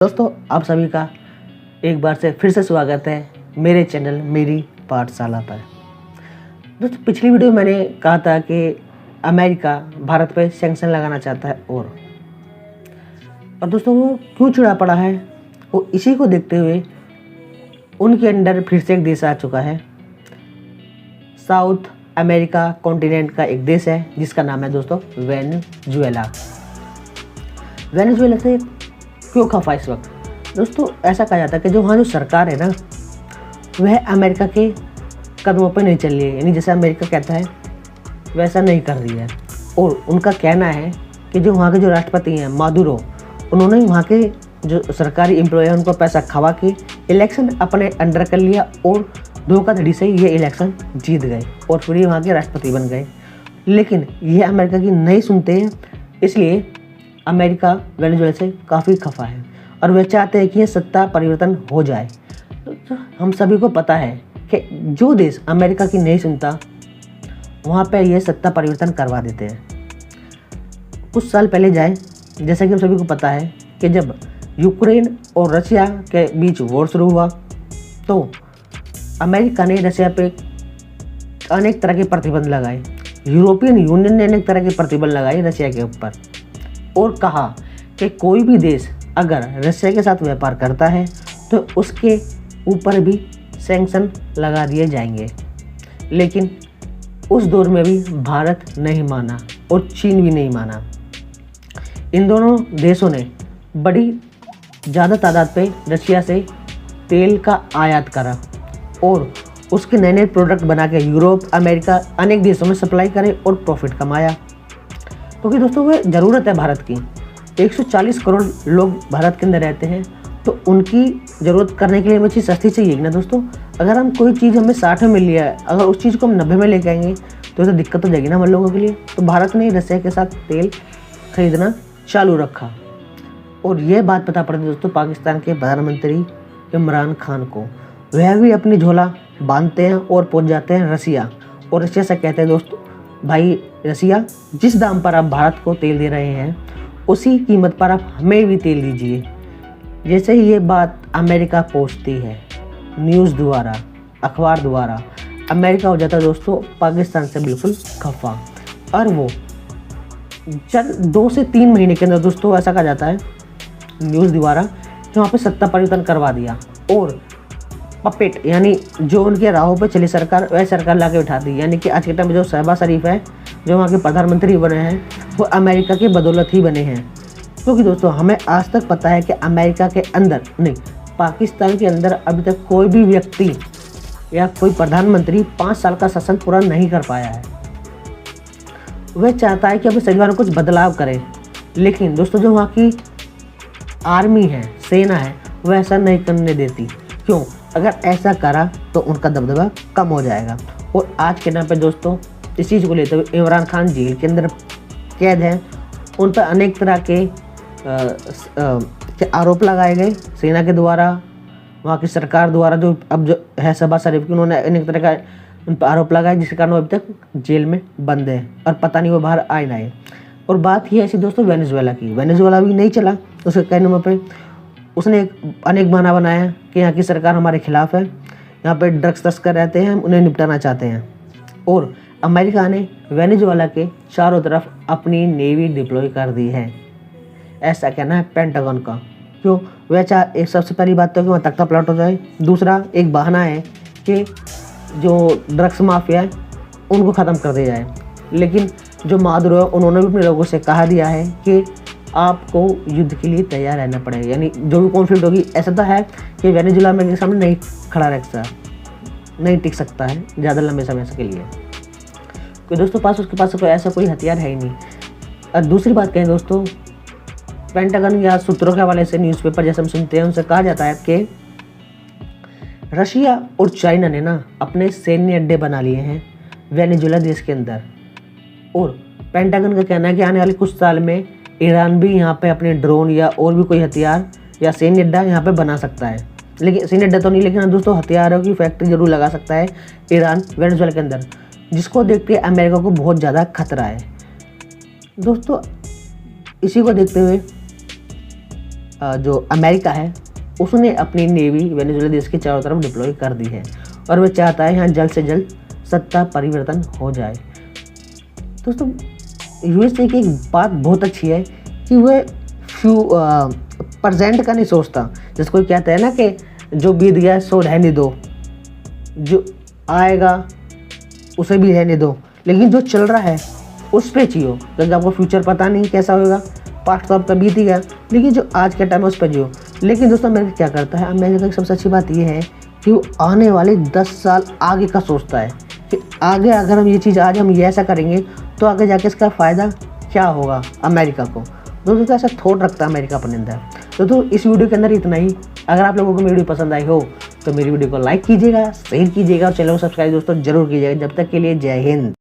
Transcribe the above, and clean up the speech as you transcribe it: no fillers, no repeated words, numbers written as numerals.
दोस्तों, आप सभी का एक बार से फिर से स्वागत है मेरे चैनल मेरी पाठशाला पर। दोस्तों, पिछली वीडियो में मैंने कहा था कि अमेरिका भारत पर सैंक्शन लगाना चाहता है और दोस्तों वो क्यों चिढ़ा पड़ा है, वो इसी को देखते हुए उनके अंडर फिर से एक देश आ चुका है। साउथ अमेरिका कॉन्टिनेंट का एक देश है जिसका नाम है दोस्तों वेनेजुएला। वेनेजुएला से क्यों खफा इस वक्त? दोस्तों, ऐसा कहा जाता है कि जो वहाँ जो सरकार है ना, वह अमेरिका के कदमों पर नहीं चल रही है, यानी जैसे अमेरिका कहता है वैसा नहीं कर रही है। और उनका कहना है कि जो वहाँ के जो राष्ट्रपति हैं मादुरो, उन्होंने वहाँ के जो सरकारी एम्प्लॉय हैं उनको पैसा खवा के इलेक्शन अपने अंडर कर लिया और धोखाधड़ी से ये इलेक्शन जीत गए और फिर ये वहाँ के राष्ट्रपति बन गए। लेकिन ये अमेरिका की नहीं सुनते हैं, इसलिए अमेरिका वेनेजुएला से काफ़ी खफा है और वे चाहते हैं कि ये सत्ता परिवर्तन हो जाए। तो हम सभी को पता है कि जो देश अमेरिका की नहीं सुनता वहाँ पे ये सत्ता परिवर्तन करवा देते हैं। कुछ साल पहले जाए, जैसा कि हम सभी को पता है कि जब यूक्रेन और रशिया के बीच वॉर शुरू हुआ तो अमेरिका ने रशिया पे अनेक तरह के प्रतिबंध लगाए। यूरोपियन यूनियन ने अनेक तरह के प्रतिबंध लगाए रशिया के ऊपर और कहा कि कोई भी देश अगर रशिया के साथ व्यापार करता है तो उसके ऊपर भी सैंक्शन लगा दिए जाएंगे। लेकिन उस दौर में भी भारत नहीं माना और चीन भी नहीं माना। इन दोनों देशों ने बड़ी ज़्यादा तादाद पे रशिया से तेल का आयात करा और उसके नए नए प्रोडक्ट बना के यूरोप, अमेरिका, अनेक देशों में सप्लाई करे और प्रॉफिट कमाया। क्योंकि दोस्तों वह ज़रूरत है भारत की। 140 करोड़ लोग भारत के अंदर रहते हैं, तो उनकी ज़रूरत करने के लिए हमें चीज़ सस्ती चाहिए ना दोस्तों। अगर हम कोई चीज़ हमें 60 में मिल लिया है, अगर उस चीज़ को हम 90 में लेके आएंगे तो ऐसा दिक्कत हो जाएगी ना हम लोगों के लिए। तो भारत ने रशिया के साथ तेल खरीदना चालू रखा और यह बात पता पड़ी दोस्तों पाकिस्तान के प्रधानमंत्री इमरान खान को। वह भी अपनी झोला बांधते हैं और पहुँच जाते हैं रशिया और रशिया से कहते हैं दोस्तों भाई रशिया, जिस दाम पर आप भारत को तेल दे रहे हैं उसी कीमत पर आप हमें भी तेल दीजिए। जैसे ही ये बात अमेरिका पहुंचती है न्यूज़ द्वारा, अखबार द्वारा, अमेरिका हो जाता है दोस्तों पाकिस्तान से बिल्कुल खफा। और वो 2 से 3 महीने के अंदर दोस्तों ऐसा कहा जाता है न्यूज़ द्वारा कि वहाँ पे सत्ता परिवर्तन करवा दिया और पपेट यानी जो उनके राहों पे चली सरकार वह सरकार ला के बिठा दी। यानी कि आज के टाइम में जो शहबाज शरीफ है, जो वहाँ के प्रधानमंत्री बने हैं, वो अमेरिका की बदौलत ही बने हैं। क्योंकि दोस्तों हमें आज तक पता है कि अमेरिका के अंदर नहीं, पाकिस्तान के अंदर अभी तक कोई भी व्यक्ति या कोई प्रधानमंत्री 5 साल का शासन पूरा नहीं कर पाया है। वह चाहता है कि अपने संविधान में कुछ बदलाव करे, लेकिन दोस्तों जो वहाँ की आर्मी है, सेना है, वह ऐसा नहीं करने देती। क्यों? अगर ऐसा करा तो उनका दबदबा कम हो जाएगा। और आज के टाइम पे दोस्तों इस चीज़ को लेते हुए इमरान खान जेल के अंदर कैद हैं। उन पर अनेक तरह के आरोप लगाए गए सेना के द्वारा, वहाँ की सरकार द्वारा, जो अब जो है शहबाज शरीफ की, उन्होंने अनेक तरह का उन पर आरोप लगाए जिसके कारण वो अभी तक जेल में बंद है और पता नहीं वो बाहर आए ना आए। और बात ही ऐसी दोस्तों वेनेजुएला की। वेनेजुएला भी नहीं चला उसके कहने पे उसने अनेक बहाना बनाया कि यहाँ की सरकार हमारे खिलाफ है, यहाँ पे ड्रग्स तस्कर रहते हैं, हम उन्हें निपटाना चाहते हैं। और अमेरिका ने वेनेजुएला के चारों तरफ अपनी नेवी डिप्लॉय कर दी है, ऐसा कहना है पेंटागन का। क्यों? वह एक सबसे पहली बात तो कि वहाँ तख्ता प्लॉट हो जाए। दूसरा एक बहाना है कि जो ड्रग्स माफिया है उनको ख़त्म कर दिया जाए। लेकिन जो मादुरो है उन्होंने भी अपने लोगों से कहा दिया है कि आपको युद्ध के लिए तैयार रहना पड़ेगा। यानी जो भी कॉन्फ्लिक्ट होगी, ऐसा तो है कि वेनेजुएला अमेरिका के सामने नहीं खड़ा रह सकता, नहीं टिक सकता है ज़्यादा लंबे समय के लिए, क्योंकि दोस्तों उसके पास कोई ऐसा कोई हथियार है ही नहीं। और दूसरी बात कहें दोस्तों, पेंटागन या सूत्रों के हवाले से न्यूज़पेपर जैसे हम सुनते हैं उनसे कहा जाता है कि रशिया और चाइना ने ना अपने सैन्य अड्डे बना लिए हैं वेनेजुएला देश के अंदर। और पेंटागन का कहना है कि आने वाले कुछ साल में ईरान भी यहाँ पे अपने ड्रोन या और भी कोई हथियार या सैन्य अड्डा यहाँ पे बना सकता है। लेकिन सैन्य अड्डा तो नहीं, लेकिन दोस्तों हथियारों की फैक्ट्री जरूर लगा सकता है ईरान वेनेजुएला के अंदर, जिसको देखते अमेरिका को बहुत ज़्यादा खतरा है। दोस्तों इसी को देखते हुए जो अमेरिका है उसने अपनी नेवी वेनेजुएला देश के चारों तरफ डिप्लॉय कर दी है और वह चाहता है यहाँ जल्द से जल्द सत्ता परिवर्तन हो जाए। दोस्तों यूएसए की एक बात बहुत अच्छी है कि वह प्रेजेंट का नहीं सोचता। जैसे कोई कहता है ना कि जो बीत गया सो रहने दो, जो आएगा उसे भी रहने दो, लेकिन जो चल रहा है उस पे जियो, क्योंकि आपको फ्यूचर पता नहीं कैसा होगा। पास्ट तो आपका बीत ही गया, लेकिन जो आज का टाइम है उस पर जियो। लेकिन दोस्तों अमेरिका क्या करता है, अमेरिका की सबसे अच्छी बात यह है कि वो आने वाले 10 साल आगे का सोचता है कि आगे अगर हम ये चीज़ आज हम ये ऐसा करेंगे तो आगे जाके इसका फ़ायदा क्या होगा अमेरिका को। दोस्तों तो ऐसा थॉट रखता है अमेरिका अपने अंदर। दोस्तों इस वीडियो के अंदर इतना ही। अगर आप लोगों को मेरी वीडियो पसंद आई हो तो मेरी वीडियो को लाइक कीजिएगा, शेयर कीजिएगा और चैनल को सब्सक्राइब दोस्तों जरूर कीजिएगा। जब तक के लिए जय हिंद।